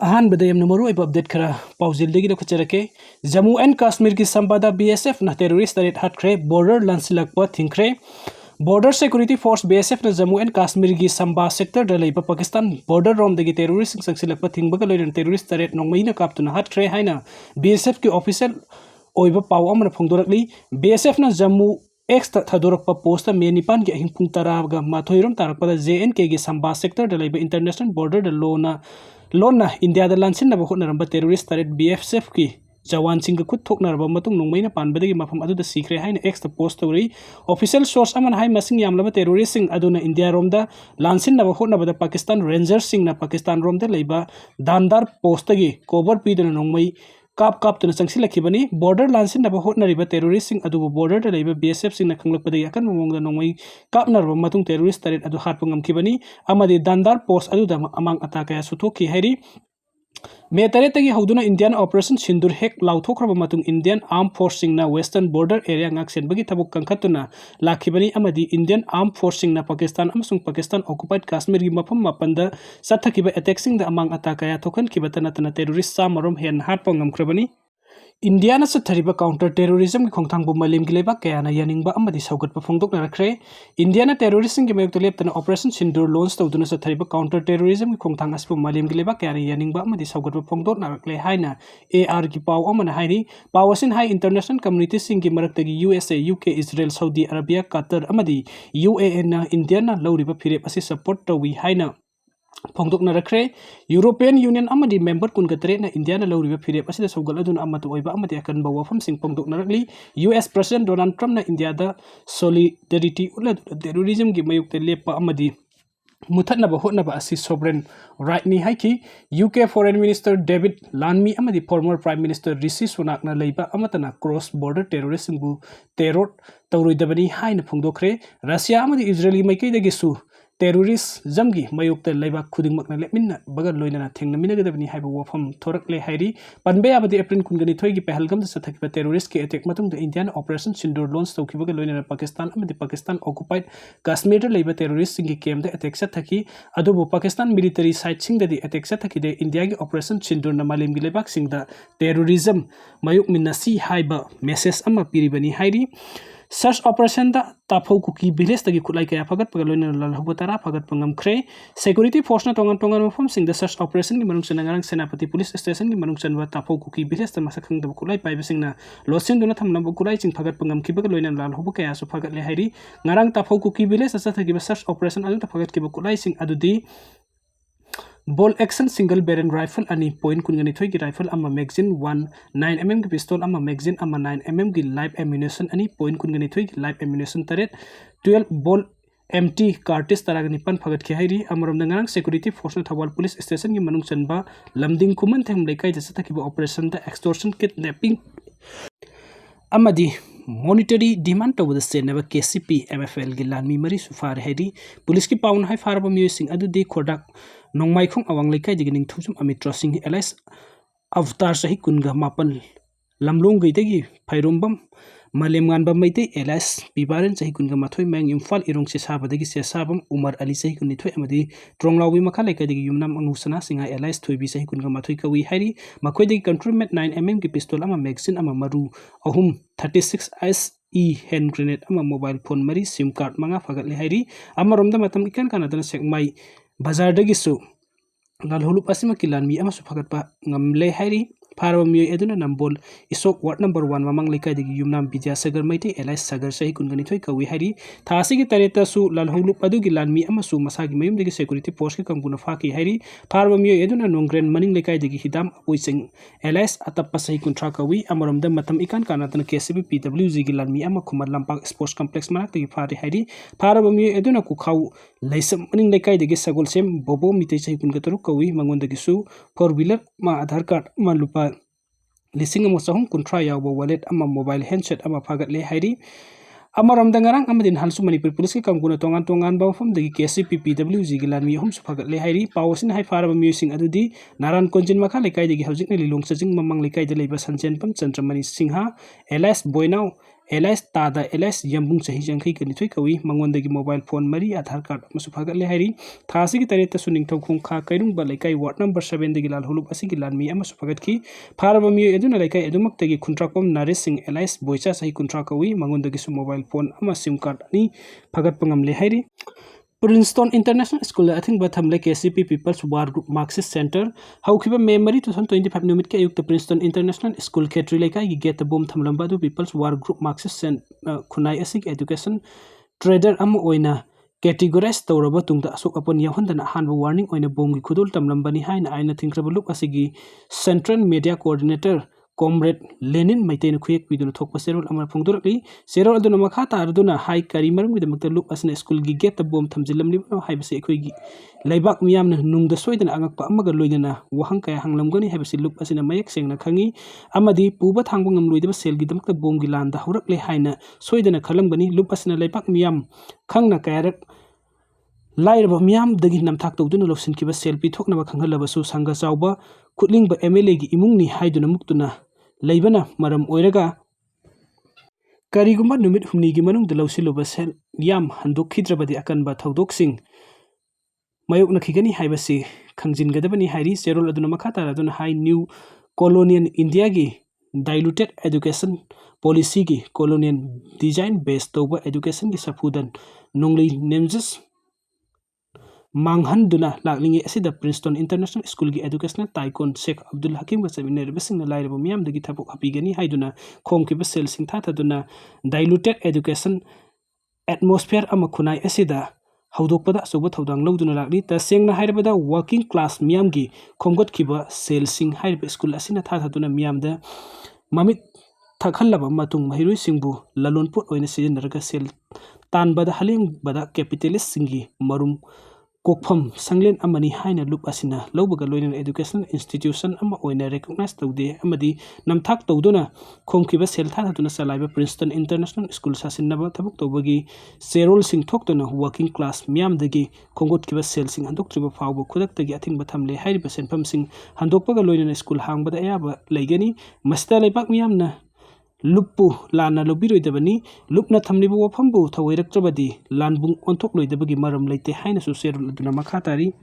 अहानबदा यमना मरुओइबा अपडेट खरा पाउजिलदगी लखचरके जम्मू एंड कश्मीर की संबादा बीएसएफ न टेररिस्ट तरेट हटख्रे बॉर्डर लांसिलकपा थिंख्रे बॉर्डर सिक्योरिटी फोर्स बीएसएफ न जम्मू एंड कश्मीर की संबा सेक्टर द लेबा पाकिस्तान बॉर्डर रोम दगी टेररिस्ट संगसिलकपा थिंगबगा लोइन टेररिस्ट तरेट नोंमैना कापतुना हटख्रे हाइना बीएसएफ की ऑफिशियल ओइबा पाव अमना फोंदोरकली बीएसएफ न जम्मू एक्स थदोरकपा पोस्ट मे निपान की अहिंग पुंग तरागा माथोइरोम तारकपदा जेएनके की संबा सेक्टर द लेबा इंटरनेशनल बॉर्डर द लोना इंडिया द लांसिनबा होटनरबा टेररिस्ट तरेट बीएसएफ की जवान सिंह खुद थोकनरबा मतुंग नोंमैना पानबदगी मफम अदुदा सीखरे हाइना एक्स द पोस्ट तौरी ऑफिशियल सोर्स अमन हाइ मसिंग यामलबा टेररिस्ट सिंह अदुना इंडिया रोमदा लांसिनबा होटनबदा पाकिस्तान रेंजर्स सिंह ना पाकिस्तान रोमदा लेबा दानदार पोस्ट की कोवर पीदना नोंमै काप चंगसिलखिबनी बॉर्डर लांसिनबा होटनरिबा टेररिस्ट सिंह अदुबु बॉर्डर द लेबा बीएसएफ सिंह ना खंगलकपदगी अकन ममोंगदा नोंमै कापनरबा मतुंग टेररिस्ट तरेट अदु हाटपा ngamkhibani amadi dandar post aduda amang ataka ya suthokhi hairi मे तरेतगी हौदुना इंडियन ऑपरेशन सिंदूर हेक लाउथोख्रबा मतुंग इंडियन आर्म फोर्स सिंगना western border area ngaksenbagi thabuk kangkhatuna lakhibani amadi Indian arm force सिंगना पाकिस्तान अमसुंग पाकिस्तान ऑक्युपाइड कश्मीर की मफम मापंदा सत्थकिबा अटैक सिंग द amang ataka ya थोखन किबा तना टेररिस्ट सा मरोम हेन हाटपा ngamkhrebani इंडिया न सत्थरिबा काउंटर टेररिज्म की खोंथांगबु मलेम की लेबा कयाना यानिंगबा अमदि सौगतबा फोंदोकनरख्रे इंडिया न टेररिस्ट की मयुक्त लेपतना operation Sindoor launch तौदुना सत्थरिबा counter terrorism की खोंथांग असबु मलेम की लेबा कयाना यानिंगबा अमदि सौगतबा फोंदोकनरख्ले हाइना एआर की पाव अमना हाइरि पावसिन हाइ इंटरनेशनल कम्युनिटी सिंग की मरक्तगी USA UK Israel Saudi Arabia Qatar अमदि यूएएन न इंडिया न लौरिबा फिरेप असि सपोर्ट तौवी हाइना फोंदोकनरख्रे यूरोपियन यूनियन अमदि मेंबर कुनगतरे न इंडिया न लौरिबा फिरेप असिदा सौगल अदुना अमतु ओइबा अमदि अकनबा वफम सिंग फोंदोकनरकली यूएस प्रेसिडेंट डोनाल्ड ट्रम्प न इंडिया द सॉलिडरिटी उला टेररिज्म की मयुक्त लेपा अमदि मुथनबा होटनबा असि सोवरेन राइट नि हाइकी यूके फॉरेन मिनिस्टर डेविड लानमी अमदि former prime minister Rishi Sunak न लेबा अमतना क्रॉस बॉर्डर टेररिस्ट सिंगबु टेरोट तौरोइदबनी हाइन फोंदोखरे रशिया अमदि इजरायली मैकैदगिसु टेररिस्ट जमगी मयुक्त लेबा खुदिंगमकना लेमिन बगल लोइना थेंगनमिनगदबनी हाइबा वफम थोरकले हाइरि पनबे आबदि एप्रिल कुनगनि थोइगी पहलगम सथकिबा टेररिस्ट के अटैक मतुंग इंडियन ऑपरेशन सिंदूर लॉन्च तौखिबगा लोइना पाकिस्तान अमदि पाकिस्तान ऑक्युपाइड कश्मीर लेबा टेररिस्ट सिंगी केम द अटैक सथकि अदुबु पाकिस्तान मिलिटरी साइट सिंगदि अटैक सथकि दे इंडिया की ऑपरेशन सिंदूर न मालेमगी लेबाक सिंगदा टेररिज्म मयुक मिनसी हाइबा मेसेज अमा पिरिबनी हाइरि सर्च ऑपरेशन दा ताफौ कुकी विलेज तगी खुलाई कया फगत पगल लोइन लालहबो तरा फगत पंगमख्रे सिक्योरिटी फोर्स न तोंगन तोंगन मफम सिंग द सर्च ऑपरेशन की मनुंग सनंगारंग सेनापति पुलिस स्टेशन की मनुंग सनवा ताफौ कुकी विलेज त मसखंग द खुलाई पाइबे सिंग न लोसिन दुना थमनबो खुलाई चिंग फगत पंगमखिबग लोइन लालहबो कया सु फगत ले हाइरि ngarang ताफौ कुकी विलेज असथगी सर्च ऑपरेशन अदु त फगत किबो खुलाई सिंग अदुदी bolt action single barrel rifle अनि पॉइंट कुनगनि थोई की राइफल अमा मैगजीन 9 mm की पिस्तौल अमा मैगजीन अमा 9 mm की लाइव एम्युनिशन अनि पॉइंट कुनगनि थोई की लाइव एम्युनिशन तरेट 12 बॉल एमटी कार्टिस तरागनि पन फगत के हाइरि अमरम नंगांग सिक्योरिटी फोर्स न थवाल पुलिस स्टेशन की मनुंग चनबा लमदिंग कुमन थेम लेकाय जैसे तकिबो ऑपरेशन द एक्सटॉर्शन किडनैपिंग अमदी मॉनिटरी डिमांड तब सेनब केसीपी एमएफएल की लानमी मरी सुफार हैरी पुलिस की पाउन हाई फारब मियोसिंग अदुदी खोडाक नोंमाइखों अवांग लेकाय दिगी निंगथुजम अमित्रा सिंह एलाइस अवतार सही कुनगा मापन लमलोंग गईदगी फैरोंबम मलेमगानबा मैते एलाइस पिबारन सही कुनगा माथोय मैंग इम्फाल इरोंग से साबदगी से साबम उमर अली सही कुनिथोय अमदी ट्रोंगलावी मखा लेकाय दिगी युमनाम अंगुसना सिंगा एलाइस थोयबी सही कुनगा माथोय कवी हाइरी मखोय दिगी कंट्रोलमेंट 9 mm की पिस्तौल अमा मैगजीन अमा मरु अहुम 36 SE हैंड ग्रेनेड अमा मोबाइल फोन मरी सिम कार्ड मंगा फगतले हाइरी अमरोमदा मतम इकन कानादन सेकमाई बाजार दगिसु लालहुलुप असिमा किलानमी अमा सुफगतपा ngamle हाइरी फारब मियो एदुना नंबोल इसोक वार्ड नंबर 1 ममंग लेकाय दिगी युमनाम विद्यासागर मैते एलाइस सागर सही कुनगनि थोय कवी हाइरी थासी की तरेता सु लालहुलुप अदुगी लानमी अमा सु मसागी मयुम दिगी सिक्योरिटी फोर्स की कंगुना फाकी हाइरी फारब मियो एदुना नोंग्रेन मनिंग लेकाय दिगी हिदाम अपोइसिंग एलाइस अतप्पा सही कुंट्रा कवी अमरमदा मतम इकान कानातन केसीबी पीडब्ल्यूजी की लानमी अमा खुमर लंपाक स्पोर्ट्स कॉम्प्लेक्स मनाक दिगी फारी हाइरी फारब मियो एदुना कुखाउ लैसम मनिंग लेकाय दिगी सगोलसेम बोबो मिते सही कुनगतरु कवी मंगोन दगिसु 4 व्हीलर मा आधार कार्ड मा लुपा लिसिंग अमा सहम कुंट्रा यावबो वॉलेट अमा मोबाइल हैंडसेट अमा फागतले हाइरी अमरम दंगरांग अमदिन हलसु मणिपुर पुलिस के कंगुना तोंगान तोंगान बावफम दगी केसीपी पीडब्ल्यूजी की लानमी हम सुफगतले हाइरी पावसिन हाइ फारब म्यूसिंग अदुदी नारायण कोंजिन मखा लेकाय दगी हौजिक लिलोंग सजिंग ममंग लेकाय द लेबा Sanchenpam Chandramani Sinha alias Boynao alias Tada alias Yambung चही जंखई कनिथोय कवी मंगोंदगी मोबाइल फोन मरी आधार कार्ड अमसु फगतले हाइरी थासी की तरेत सुनिंगथौ खुंखा कैरुंग बा लाइकाई वार्ड नंबर 7 दगी लाल हुलुप असि की लानमी अमसु फगतखी फारब मियो एदुना लाइकाई एदुमक्तगी खुंट्राकपम नारिस सिंह एलाइस बोइचा सही खुंट्रा कवी मंगोंदगी सु मोबाइल फोन अमा SIM card ani फगत पंगमले हाइरी Princeton International School I think batham like KCP People's War Group Marxist Center how kiba memory 2025 numit ke ayuk Princeton International School ketri like I get the bomb thamlamba do People's War Group Marxist khunai asik education trader am oina categorize tawraba tungda asok upon yahundana hanba warning oina bomb gi khudul tamlambani haina aina thinkraba look asigi Central Media Coordinator Comrade Lenin Maiten Quick with the top Serol Amar Pungdurli, Serol Aduna Makata Arduna, High Karimer with the Makta as an school get the bomb Tamzilam Libo, Hibasi Quigi, Laibak Miam, Nung the Sweden Agapa Amagaluina, Wahanka Hanglamgoni, Habasi look as in a Mayak Sing Nakangi, Amadi, Puba Tangum with the Sel Gidam the Bomgilan, the Horakle Haina, Sweden a Kalambani, look as in a Laibak Miam, Kangna Karak. Lairaba miyam dagi namthak tawduna lopsin kiba selfie thokna ba khanghalaba su sanga chawba khutling ba MLA gi imungni haiduna muktuna leibana maram oiraga karigumba numit humni gi manung dalawsiloba sel yam handok khidrabadi akanba thodok sing mayok nakhigani haibasi khangjin gadabani hairi serol aduna makhata aduna high new colonial India gi diluted education policy gi colonial design based toba education gi safudan nongli nemjes Manghanduna laklingi asida Princeton International School gi educational tycoon Sheikh Abdul Hakim gasamine rebesing na lairabo miyam dagi thapok hapigani haiduna khomki ba sel sing thata duna diluted education atmosphere ama khunai asida haudokpada soba thodang loduna lakli ta sengna hairabada working class miyam gi khomgot kiba sel sing hairba school asina thata duna miyam da mamit thakhalaba matung mahirui singbu lalonpot oina sijenaraga sel tanbada haling bada capitalist singi marum Kokpham Sanglen Amani Haina Loop Asina, Lobaga Loyan Educational Institution Ama Oina recognized Taude Amadi Namthak Tauduna, Komkiba Seltana Tuna Salaiba Princeton International School Sasinaba Tabuk Tobagi, Serol Sing Toktona, working class, Miam Degi, Kongot Kiba Sel Sing and Doctor Fabo, Kudak the Gating Batamle, High Percent Pumsing, Handopaga Loyan School Hang Bada Ayaba, Legani, Mastale Bak Miamna. Lupu lana lobiro idabani lupna thamlibu wafambu thawairaktrabadi lanbung onthok loidabagi maram leite haina su serul aduna makhatari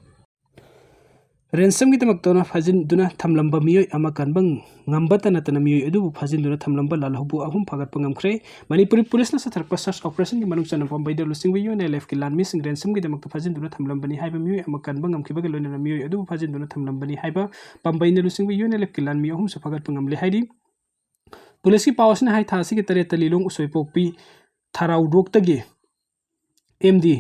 ransom gi tamaktona fajin duna thamlamba miyoi ama kanbang ngambata natana miyoi edu fajin duna thamlamba lalhubu ahum phagat pangamkhre manipuri police na sathar search operation gi manung chanam pambai de lusing wi yone lef ki lan missing ransom gi tamakta fajin duna thamlamba ni haiba miyoi ama kanbang ngamkhiba gi loina miyoi edu fajin duna thamlamba ni haiba pambai ne lusing wi yone lef ki lan mi ahum su phagat pangamle haidi Police की पावस ने high थासी के तरह तलीलों उसोई Poppy थाराउडोक तगे MD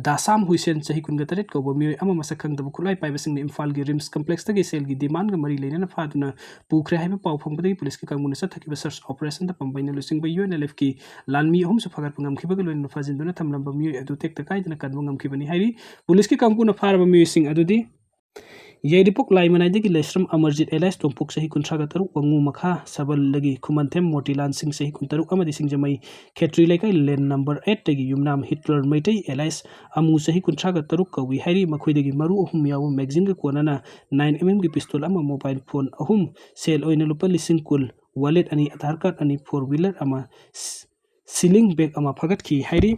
दासाम हुईसेन सही कुन गतरेट को बमियो अमा मसखंग दब खुलाई पाइबसिंग ने इम्फाल की रिम्स कॉम्प्लेक्स तगे सेल की डिमांड ग मरी लेना फादुना पुखरे हाइबे पाव फंगबदगी पुलिस की कांगमुन सथकी सर्च ऑपरेशन द पंबाइन लुसिंग बयो ने लेफ की लानमी अहुम सु फगर पंगम खिबग लोइन फाजिन दुना थमलम बमियो अदु तेक तकाय दना कानबंगम खिबनी हाइरी पुलिस की कांगकुन फार बमियो सिंग अदुदी Yedipok lai manai degi lesram amarjit elais tompok sahi kuntraga taruk wangu makha sabal lagi kumantem motilan sing sahi kuntaruk amadi sing jamai khetri laikai len number 8 degi yumnam Hitler maitai elais amu sahi kuntraga taruk kawi hairi makhoi degi maru ahum yawu magazine ga konana 9mm gi pistol ama mobile phone ahum sel oina lupa lising kul wallet ani aadhar card ani 4 wheeler ama ceiling bag ama phagat ki hairi